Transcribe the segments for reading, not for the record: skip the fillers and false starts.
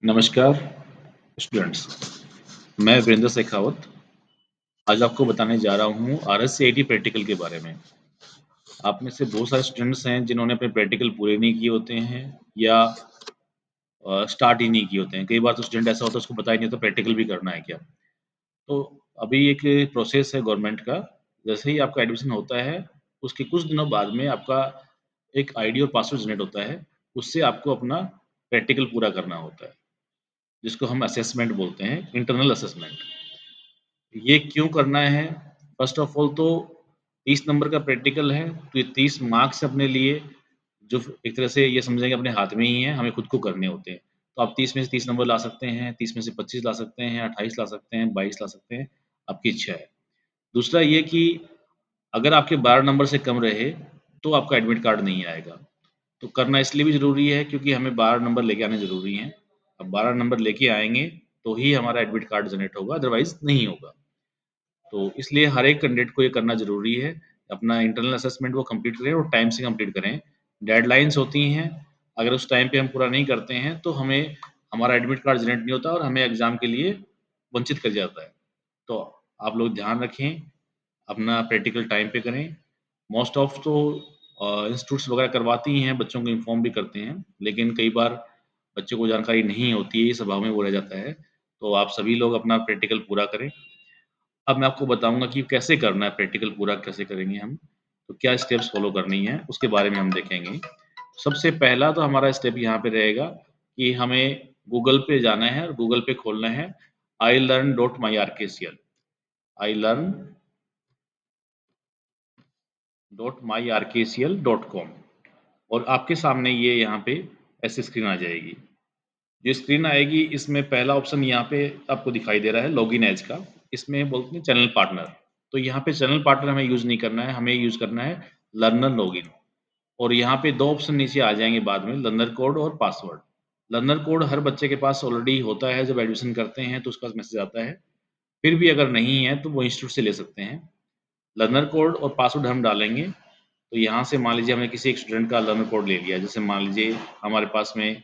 नमस्कार स्टूडेंट्स, मैं वीरेंद्र शेखावत आज आपको बताने जा रहा हूँ आरएससीआईटी प्रैक्टिकल के बारे में। आप में से बहुत सारे स्टूडेंट्स हैं जिन्होंने अपने प्रैक्टिकल पूरे नहीं किए होते हैं या स्टार्ट ही नहीं किए होते हैं। कई बार तो स्टूडेंट ऐसा होता है उसको पता ही नहीं होता प्रैक्टिकल भी करना है क्या। तो अभी एक प्रोसेस है गवर्नमेंट का, जैसे ही आपका एडमिशन होता है उसके कुछ दिनों बाद में आपका एक आईडी और पासवर्ड जनरेट होता है, उससे आपको अपना प्रैक्टिकल पूरा करना होता है, जिसको हम असेसमेंट बोलते हैं, इंटरनल असेसमेंट। ये क्यों करना है? फर्स्ट ऑफ ऑल तो 30 नंबर का प्रैक्टिकल है, तो ये 30 मार्क्स अपने लिए जो एक तरह से ये समझेंगे अपने हाथ में ही है, हमें खुद को करने होते हैं। तो आप 30 में से 30 नंबर ला सकते हैं, 30 में से 25 ला सकते हैं, 28 ला सकते हैं, 22 ला सकते हैं, आपकी इच्छा है। दूसरा ये कि अगर आपके 12 नंबर से कम रहे, तो आपका एडमिट कार्ड नहीं आएगा। तो करना इसलिए भी ज़रूरी है क्योंकि हमें 12 नंबर लेके आने ज़रूरी हैं। अब 12 नंबर लेके आएँगे, तो ही हमारा एडमिट कार्ड जनरेट होगा, अदरवाइज़ नहीं होगा। तो इसलिए हर एक कैंडिडेट को ये करना ज़रूरी है, अपना इंटरनल असेसमेंट वो कंप्लीट करें और टाइम से कंप्लीट करें। डेडलाइन्स होती हैं, अगर उस टाइम पे हम पूरा नहीं करते हैं, तो हमें हमारा एडमिट कार्ड जनरेट नहीं होता और हमें एग्ज़ाम के लिए वंचित कर जाता है। तो आप लोग ध्यान रखें, अपना प्रैक्टिकल टाइम पे करें। मोस्ट ऑफ तो इंस्टीट्यूट्स वगैरह करवाती ही हैं, बच्चों को इन्फॉर्म भी करते हैं, लेकिन कई बार बच्चों को जानकारी नहीं होती है, इस अभाव में वो रह जाता है। तो आप सभी लोग अपना प्रैक्टिकल पूरा करें। अब मैं आपको बताऊँगा कि कैसे करना है प्रैक्टिकल पूरा कैसे करेंगे हम, तो क्या स्टेप्स फ़ॉलो करनी है, उसके बारे में हम देखेंगे। सबसे पहला तो हमारा स्टेप यहाँ पे रहेगा कि हमें गूगल पे जाना है और गूगल पे खोलना है ilearn.myrkcl.com और आपके सामने ये यहाँ पे ऐसी स्क्रीन आ जाएगी। ये स्क्रीन आएगी, इसमें पहला ऑप्शन यहाँ पे आपको दिखाई दे रहा है लॉगिन एज का, इसमें बोलते हैं चैनल पार्टनर। तो यहाँ पे चैनल पार्टनर हमें यूज़ नहीं करना है, हमें यूज़ करना है लर्नर लॉगिन। और यहाँ पे 2 ऑप्शन नीचे आ जाएँगे बाद में, लर्नर कोड और पासवर्ड। लर्नर कोड हर बच्चे के पास ऑलरेडी होता है, जब एडमिशन करते हैं तो उसका मैसेज आता है। फिर भी अगर नहीं है तो वो इंस्टीट्यूट से ले सकते हैं। लर्नर कोड और पासवर्ड हम डालेंगे, तो यहाँ से मान लीजिए हमने किसी एक स्टूडेंट का लर्नर कोड ले लिया, जैसे मान लीजिए हमारे पास में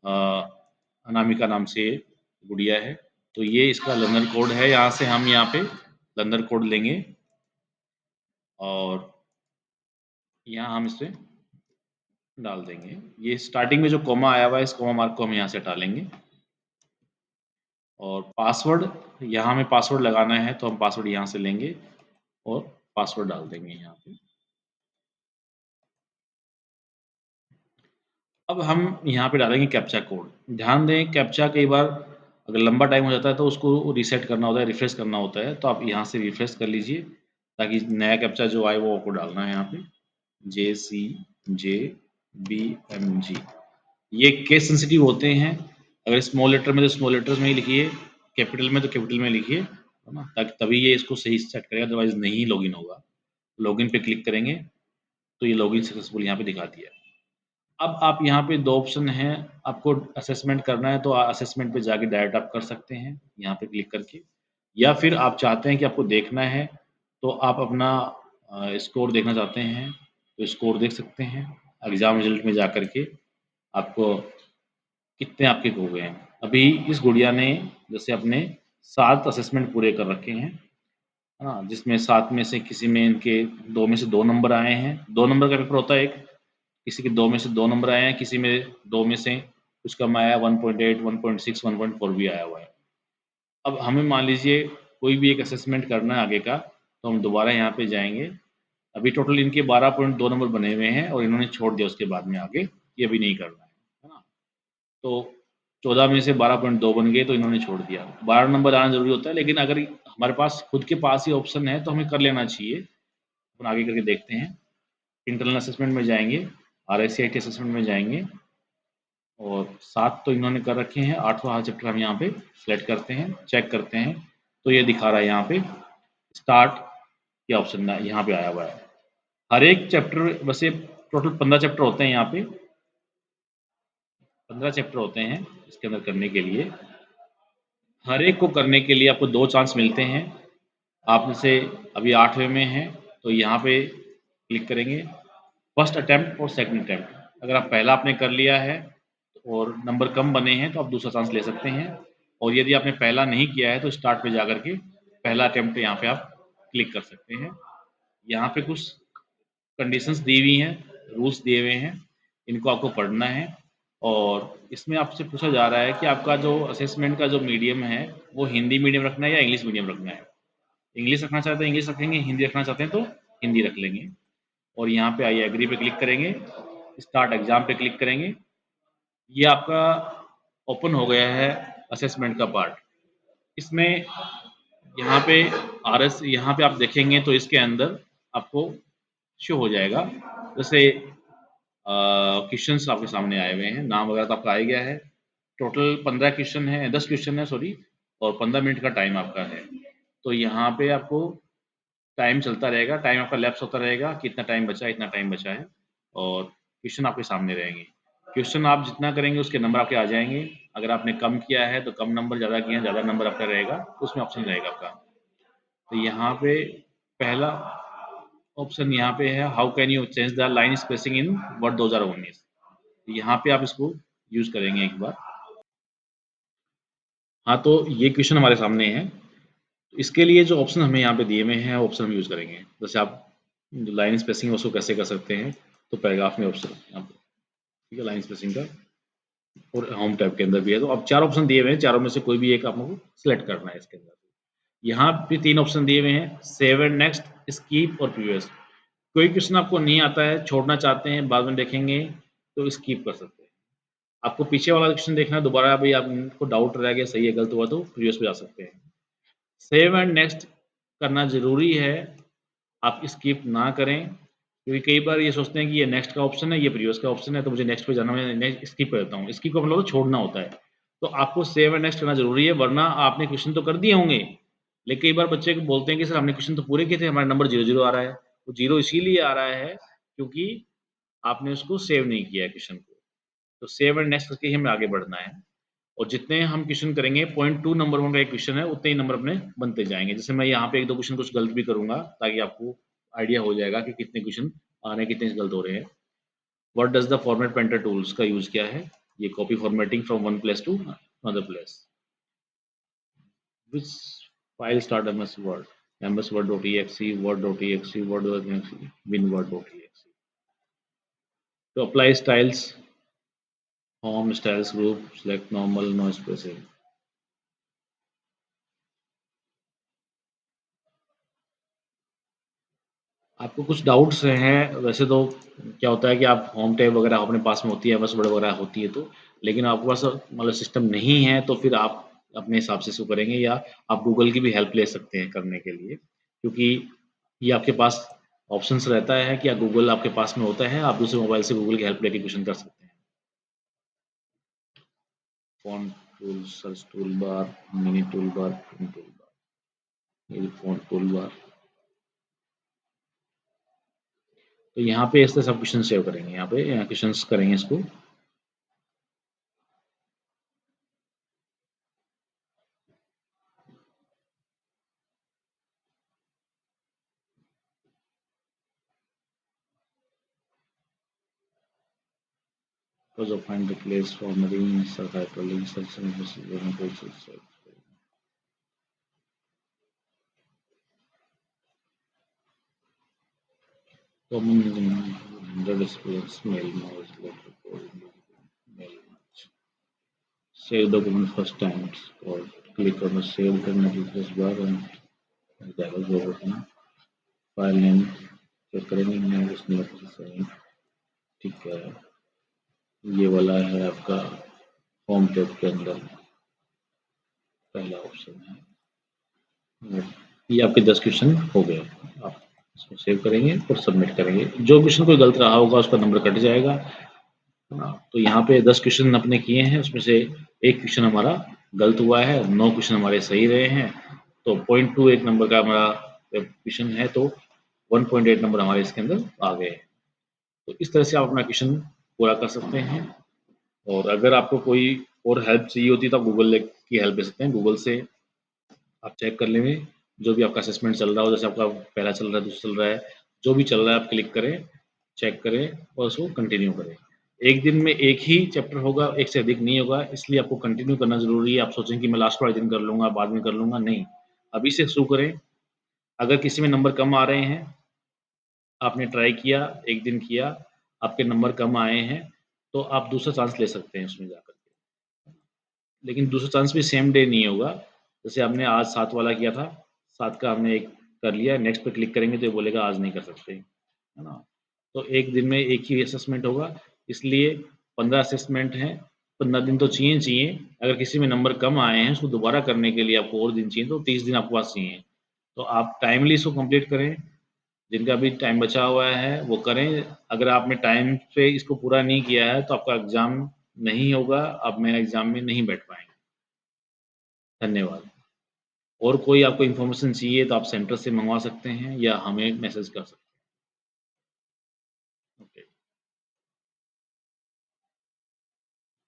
अनामिका नाम से गुड़िया है, तो ये इसका लर्नर कोड है, यहाँ पे लर्नर कोड लेंगे और यहाँ हम इसे डाल देंगे। ये स्टार्टिंग में जो कॉमा आया हुआ है, इस कॉमा मार्क को हम यहाँ से हटा लेंगे और पासवर्ड, यहाँ हमें पासवर्ड लगाना है, तो हम पासवर्ड यहाँ से लेंगे और पासवर्ड डाल देंगे यहाँ पे। अब हम यहाँ पे डालेंगे कैप्चा कोड। ध्यान दें कैप्चा कई बार अगर लंबा टाइम हो जाता है तो उसको रीसेट करना होता है, रिफ्रेश करना होता है, तो आप यहाँ से रिफ्रेश कर लीजिए ताकि नया कैप्चा जो आए वो आपको डालना है यहाँ पे JCJBMG। ये केस सेंसिटिव होते हैं, अगर स्मॉल लेटर में तो स्मॉल लेटर्स में ही लिखिए, कैपिटल में तो कैपिटल में लिखिए, है ना? ताकि तभी ये इसको सही सेट करेगा, अदरवाइज़ नहीं लॉगिन होगा। लॉगिन पे क्लिक करेंगे तो ये लॉगिन सक्सेसफुल यहाँ पे दिखा दिया है। अब आप यहाँ पे 2 ऑप्शन हैं, आपको असेसमेंट करना है तो असेसमेंट पे जाके डायरेक्ट आप कर सकते हैं, यहाँ पे क्लिक करके। या फिर आप चाहते हैं कि आपको देखना है, तो आप अपना स्कोर देखना चाहते हैं, तो स्कोर देख सकते हैं, एग्ज़ाम रिज़ल्ट में जाकर के आपको कितने आपके हो गए हैं। अभी इस गुड़िया ने जैसे अपने 7 असेसमेंट पूरे कर रखे हैं, है ना? जिसमें 7 में से किसी में इनके 2 में से 2 नंबर आए हैं, 2 नंबर का पेपर होता है एक, किसी के 2 में से 2 नंबर आए हैं, किसी में 2 में से कुछ कम आया है 1.8, 1.6, 1.4 भी आया हुआ है। अब हमें मान लीजिए कोई भी एक असेसमेंट करना है आगे का, तो हम दोबारा यहाँ पे जाएँगे। अभी टोटल इनके 12.2 नंबर बने हुए हैं और इन्होंने छोड़ दिया उसके बाद में आगे, ये अभी नहीं करना है ना? तो 14 में से 12.2 बन गए तो इन्होंने छोड़ दिया। 12 नंबर आना ज़रूरी होता है, लेकिन अगर हमारे पास खुद के पास ही ऑप्शन है तो हमें कर लेना चाहिए। अपन आगे करके देखते हैं। इंटरनल असेसमेंट में जाएँगे, आरआईसीआईटी असेसमेंट में जाएँगे और 7 तो इन्होंने कर रखे हैं, 8वाँ चैप्टर हम यहाँ पे सेलेक्ट करते हैं, चेक करते हैं, तो ये दिखा रहा है यहाँ पे स्टार्ट ये ऑप्शन ना यहाँ पे आया हुआ है। हर एक चैप्टर वैसे टोटल 15 चैप्टर होते हैं यहाँ पे, 15 चैप्टर होते हैं इसके अंदर करने के लिए। हर एक को करने के लिए आपको 2 चांस मिलते हैं। आप जैसे अभी 8वें में हैं, तो यहाँ पे क्लिक करेंगे, फर्स्ट अटेम्प्ट और सेकंड अटेम्प्ट। अगर आप पहला आपने कर लिया है, तो और नंबर कम बने हैं तो आप दूसरा चांस ले सकते हैं। और यदि आपने पहला नहीं किया है तो स्टार्ट पे जाकर के पहला अटेम्प्ट यहाँ पे आप क्लिक कर सकते हैं। यहाँ पे कुछ कंडीशंस दी हुई हैं, रूल्स दिए हुए हैं, इनको आपको पढ़ना है। और इसमें आपसे पूछा जा रहा है कि आपका जो असेसमेंट का जो मीडियम है वो हिंदी मीडियम रखना है या इंग्लिश मीडियम रखना है। इंग्लिश रखना चाहते हैं इंग्लिश रखेंगे, हिंदी रखना चाहते हैं तो हिंदी रख लेंगे। और यहाँ पे आई एग्री पे क्लिक करेंगे, स्टार्ट एग्जाम पे क्लिक करेंगे। ये आपका ओपन हो गया है असेसमेंट का पार्ट। इसमें यहाँ पे RS यहाँ पे आप देखेंगे तो इसके अंदर आपको शो हो जाएगा। जैसे क्वेश्चंस आपके सामने आए हुए हैं, नाम वगैरह तो आपका आ ही गया है। टोटल 15 क्वेश्चन है, 10 क्वेश्चन है सॉरी, और 15 मिनट का टाइम आपका है। तो यहाँ पे आपको टाइम चलता रहेगा, टाइम आपका लैप्स होता रहेगा कि इतना टाइम बचा है, इतना टाइम बचा है। और क्वेश्चन आपके सामने रहेंगे। क्वेश्चन आप जितना करेंगे उसके नंबर आपके आ जाएंगे। अगर आपने कम किया है तो कम नंबर, ज़्यादा किया है ज़्यादा नंबर आपका रहेगा, तो उसमें ऑप्शन रहेगा आपका। तो यहाँ पे पहला ऑप्शन यहाँ पे है, how can you change the line spacing in word 2019। यहाँ पे आप इसको यूज करेंगे एक बार। हाँ, तो ये क्वेश्चन हमारे सामने है। इसके लिए जो ऑप्शन हमें यहाँ पे दिए हुए हैं ऑप्शन हम यूज करेंगे। जैसे आप लाइन स्पेसिंग है उसको कैसे कर सकते हैं, तो पैराग्राफ में ऑप्शन यहाँ पे, ठीक है, लाइन स्पेसिंग का, और होम टैब के अंदर भी है। तो अब 4 ऑप्शन दिए हुए हैं, चारों में से कोई भी एक आपको सिलेक्ट करना है इसके अंदर। यहाँ पे 3 ऑप्शन दिए हुए हैं, सेव एंड नेक्स्ट, स्कीप और प्रीवियस। कोई क्वेश्चन आपको नहीं आता है, छोड़ना चाहते हैं, बाद में देखेंगे, तो स्कीप कर सकते हैं। आपको पीछे वाला क्वेश्चन देखना है दोबारा, भाई आपको डाउट रह गया सही है गलत हुआ, तो प्रीवियस पे जा सकते हैं। सेव एंड नेक्स्ट करना ज़रूरी है, आप स्किप ना करें, क्योंकि कई बार ये सोचते हैं कि ये नेक्स्ट का ऑप्शन है, ये प्रीवियस का ऑप्शन है, तो मुझे नेक्स्ट पे जाना, मैं नेक्स्ट स्किप कर देता हूँ। स्किप का मतलब छोड़ना होता है। तो आपको सेव एंड नेक्स्ट करना ज़रूरी है, वरना आपने क्वेश्चन तो कर दिए होंगे, लेकिन कई बार बच्चे बोलते हैं कि सर हमने क्वेश्चन तो पूरे किए थे, हमारा नंबर 0-0 आ रहा है। वो 0 इसीलिए आ रहा है क्योंकि आपने उसको सेव नहीं किया है क्वेश्चन को। तो सेव एंड नेक्स्ट करके ही हमें आगे बढ़ना है। और जितने हम क्वेश्चन करेंगे, 0.2 नंबर का एक क्वेश्चन है, उतने ही नंबर अपने बनते जाएंगे। जैसे मैं यहाँ पे 1-2 क्वेश्चन कुछ गलत भी करूंगा, ताकि आपको आइडिया हो जाएगा कि कितने क्वेश्चन आ रहे हैं, कितने गलत हो रहे हैं। What does the format painter tools का यूज किया है, ये copy formatting from one place to another place. Which file start ms word.exe, word.exe, word.exe, winword.exe। तो apply styles, home styles group, select normal, no spacing. आपको कुछ doubts हैं, वैसे तो क्या होता है कि आप होम टैब वगैरह अपने पास में होती है, बस वर्ड वगैरह होती है, तो लेकिन आपके पास मतलब सिस्टम नहीं है, तो फिर आप अपने हिसाब से इसको करेंगे, या आप गूगल की भी हेल्प ले सकते हैं करने के लिए, क्योंकि ये आपके पास ऑप्शंस रहता है कि गूगल आपके पास में होता है, आप दूसरे मोबाइल से गूगल की हेल्प लेके क्वेश्चन कर सकते हैं। Font tool, search tool bar, mini tool bar, print tool bar, ये फ़ॉन्ट टूल बार। तो यहाँ पे ऐसे सब क्वेश्चन सेव करेंगे, यहाँ पे क्वेश्चंस करेंगे इसको। Because of find the place for marine hyperlink search and search. Common the displays mail mouse letter mail match. Save document first time or click on the save करना address bar and dialog हो अपना file name check करेंगे, मैं उसमें सही ठीक है। ये वाला है आपका होम टैब के अंदर पहला ऑप्शन है। ये आपके 10 क्वेश्चन हो गए। आप इसको सेव करेंगे और सबमिट करेंगे। जो क्वेश्चन कोई गलत रहा होगा उसका नंबर कट जाएगा, है ना। तो यहाँ पे 10 क्वेश्चन अपने किए हैं, उसमें से एक क्वेश्चन हमारा गलत हुआ है, 9 क्वेश्चन हमारे सही रहे हैं। तो 0.2 एक नंबर का हमारा क्वेश्चन है, तो 1.8 नंबर हमारे इसके अंदर आ गए। तो इस तरह से आप अपना क्वेश्चन पूरा कर सकते हैं। और अगर आपको कोई और हेल्प चाहिए होती है तो आप गूगल की हेल्प ले सकते हैं। गूगल से आप चेक कर लेंगे जो भी आपका असेसमेंट चल रहा हो, जैसे आपका पहला चल रहा है, दूसरा चल रहा है, जो भी चल रहा है आप क्लिक करें, चेक करें और उसको कंटिन्यू करें। एक दिन में एक ही चैप्टर होगा, एक से अधिक नहीं होगा, इसलिए आपको कंटिन्यू करना ज़रूरी है। आप सोचें कि मैं लास्ट वाले दिन कर लूँगा, बाद में कर लूँगा, नहीं। अभी से शुरू करें। अगर किसी में नंबर कम आ रहे हैं, आपने ट्राई किया, 1 दिन किया, आपके नंबर कम आए हैं, तो आप दूसरा चांस ले सकते हैं उसमें जाकर के। लेकिन दूसरा चांस भी सेम डे नहीं होगा। जैसे आपने आज 7 वाला किया था, 7 का हमने एक कर लिया, नेक्स्ट पे क्लिक करेंगे तो ये बोलेगा आज नहीं कर सकते, है ना? तो 1 दिन में एक ही असेसमेंट होगा, इसलिए 15 असेसमेंट हैं, 15 दिन तो चाहिए ही चाहिए। अगर किसी में नंबर कम आए हैं, उसको दोबारा करने के लिए आपको और दिन चाहिए, तो 30 दिन आपके पास चाहिए। तो आप टाइमली इसको कंप्लीट करें, जिनका भी टाइम बचा हुआ है, वो करें। अगर आपने टाइम पे इसको पूरा नहीं किया है, तो आपका एग्ज़ाम नहीं होगा, आप मेन एग्ज़ाम में नहीं बैठ पाएँगे। धन्यवाद। और कोई आपको इन्फॉर्मेशन चाहिए तो आप सेंटर से मँगवा सकते हैं या हमें मैसेज कर सकते हैं। ओके।